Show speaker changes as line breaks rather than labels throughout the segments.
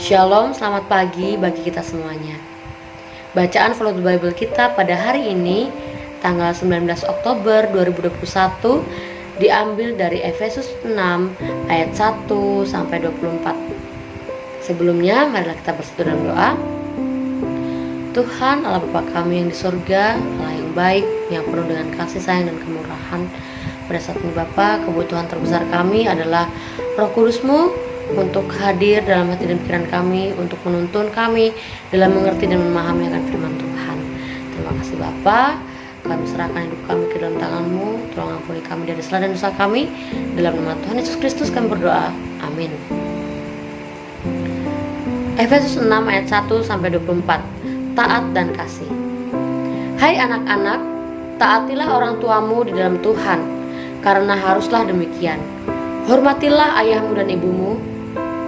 Shalom, selamat pagi bagi kita semuanya. Bacaan Follow the Bible kita pada hari ini, tanggal 19 Oktober 2021, diambil dari Efesus 6 ayat 1 sampai 24. Sebelumnya, marilah kita bersatu dalam doa. Tuhan Allah Bapa kami yang di surga, Allah yang baik, yang penuh dengan kasih sayang dan kemurahan. Pada saat ini Bapa, kebutuhan terbesar kami adalah Roh Kudus-Mu untuk hadir dalam hati dan pikiran kami, untuk menuntun kami dalam mengerti dan memahami akan firman Tuhan. Terima kasih Bapa, kami serahkan hidup kami ke dalam tangan-Mu. Tolong ampuni kami dari salah dan dosa kami. Dalam nama Tuhan Yesus Kristus kami berdoa, amin. Efesus 6 ayat 1 sampai 24. Taat dan kasih. Hai anak-anak, taatilah orang tuamu di dalam Tuhan, karena haruslah demikian. Hormatilah ayahmu dan ibumu.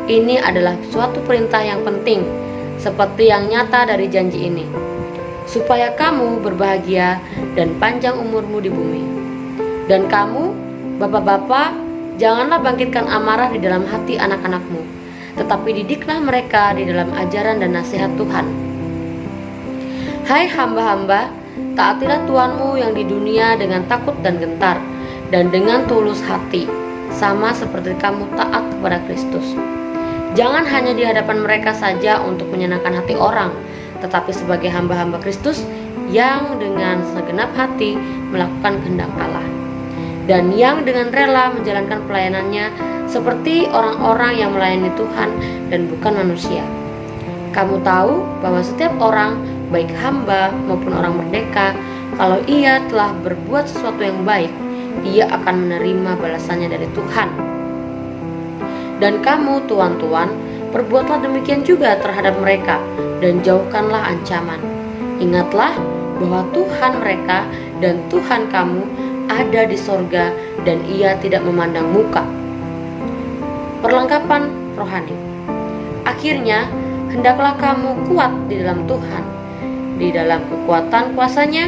Ini adalah suatu perintah yang penting, seperti yang nyata dari janji ini, supaya kamu berbahagia dan panjang umurmu di bumi. Dan kamu, bapak-bapak, janganlah bangkitkan amarah di dalam hati anak-anakmu, tetapi didiklah mereka di dalam ajaran dan nasihat Tuhan. Hai hamba-hamba, taatilah Tuhanmu yang di dunia dengan takut dan gentar, dan dengan tulus hati, sama seperti kamu taat kepada Kristus. Jangan hanya di hadapan mereka saja untuk menyenangkan hati orang, tetapi sebagai hamba-hamba Kristus yang dengan segenap hati melakukan kehendak Allah, dan yang dengan rela menjalankan pelayanannya seperti orang-orang yang melayani Tuhan dan bukan manusia. Kamu tahu bahwa setiap orang, baik hamba maupun orang merdeka, kalau ia telah berbuat sesuatu yang baik, ia akan menerima balasannya dari Tuhan. Dan kamu, tuan-tuan, perbuatlah demikian juga terhadap mereka, dan jauhkanlah ancaman. Ingatlah bahwa Tuhan mereka dan Tuhan kamu ada di sorga, dan ia tidak memandang muka. Perlengkapan rohani. Akhirnya, hendaklah kamu kuat di dalam Tuhan. Di dalam kekuatan kuasanya,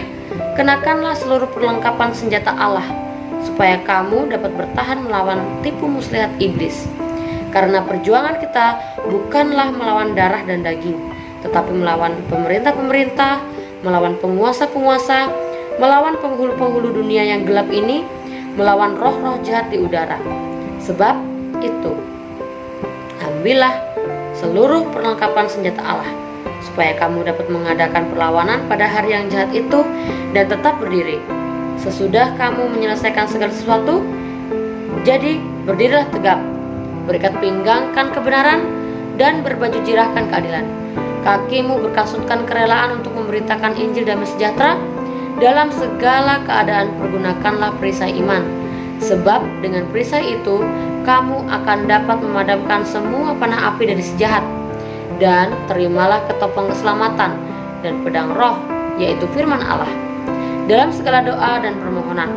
kenakanlah seluruh perlengkapan senjata Allah, supaya kamu dapat bertahan melawan tipu muslihat iblis. Karena perjuangan kita bukanlah melawan darah dan daging, tetapi melawan pemerintah-pemerintah, melawan penguasa-penguasa, melawan penghulu-penghulu dunia yang gelap ini, melawan roh-roh jahat di udara. Sebab itu, ambillah seluruh perlengkapan senjata Allah, supaya kamu dapat mengadakan perlawanan pada hari yang jahat itu dan tetap berdiri. Sesudah kamu menyelesaikan segala sesuatu, jadi berdirilah tegap, berikat pinggangkan kebenaran, dan berbaju jirahkan keadilan. Kakimu berkasutkan kerelaan untuk memberitakan Injil damai sejahtera. Dalam segala keadaan pergunakanlah perisai iman, sebab dengan perisai itu kamu akan dapat memadamkan semua panah api dari si jahat. Dan terimalah ketopeng keselamatan dan pedang roh, yaitu firman Allah. Dalam segala doa dan permohonan,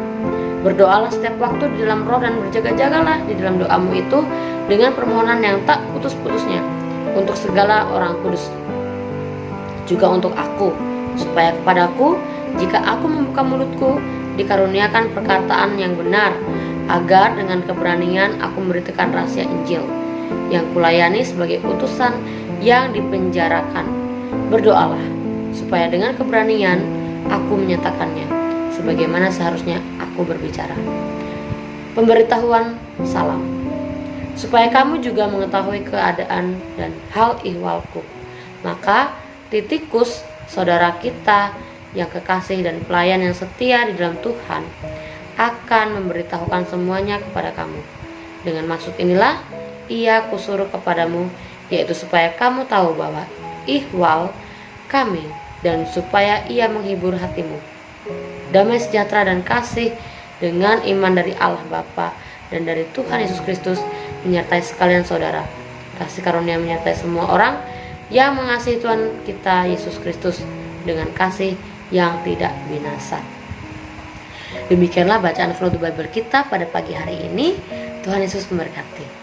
berdoalah setiap waktu di dalam roh, dan berjaga-jagalah di dalam doamu itu dengan permohonan yang tak putus-putusnya untuk segala orang kudus, juga untuk aku, supaya kepadaku, jika aku membuka mulutku, dikaruniakan perkataan yang benar, agar dengan keberanian aku memberitakan rahasia Injil yang kulayani sebagai utusan yang dipenjarakan. Berdoalah supaya dengan keberanian aku menyatakannya sebagaimana seharusnya aku berbicara. Pemberitahuan salam, supaya kamu juga mengetahui keadaan dan hal ihwalku. Maka Titikus, saudara kita yang kekasih dan pelayan yang setia di dalam Tuhan, akan memberitahukan semuanya kepada kamu. Dengan maksud inilah ia kusuruh kepadamu, yaitu supaya kamu tahu bahwa ihwal kami, dan supaya ia menghibur hatimu. Damai sejahtera dan kasih dengan iman dari Allah Bapa dan dari Tuhan Yesus Kristus menyertai sekalian saudara. Kasih karunia menyertai semua orang yang mengasihi Tuhan kita Yesus Kristus dengan kasih yang tidak binasa. Demikianlah bacaan Follow the Bible kita pada pagi hari ini. Tuhan Yesus memberkati.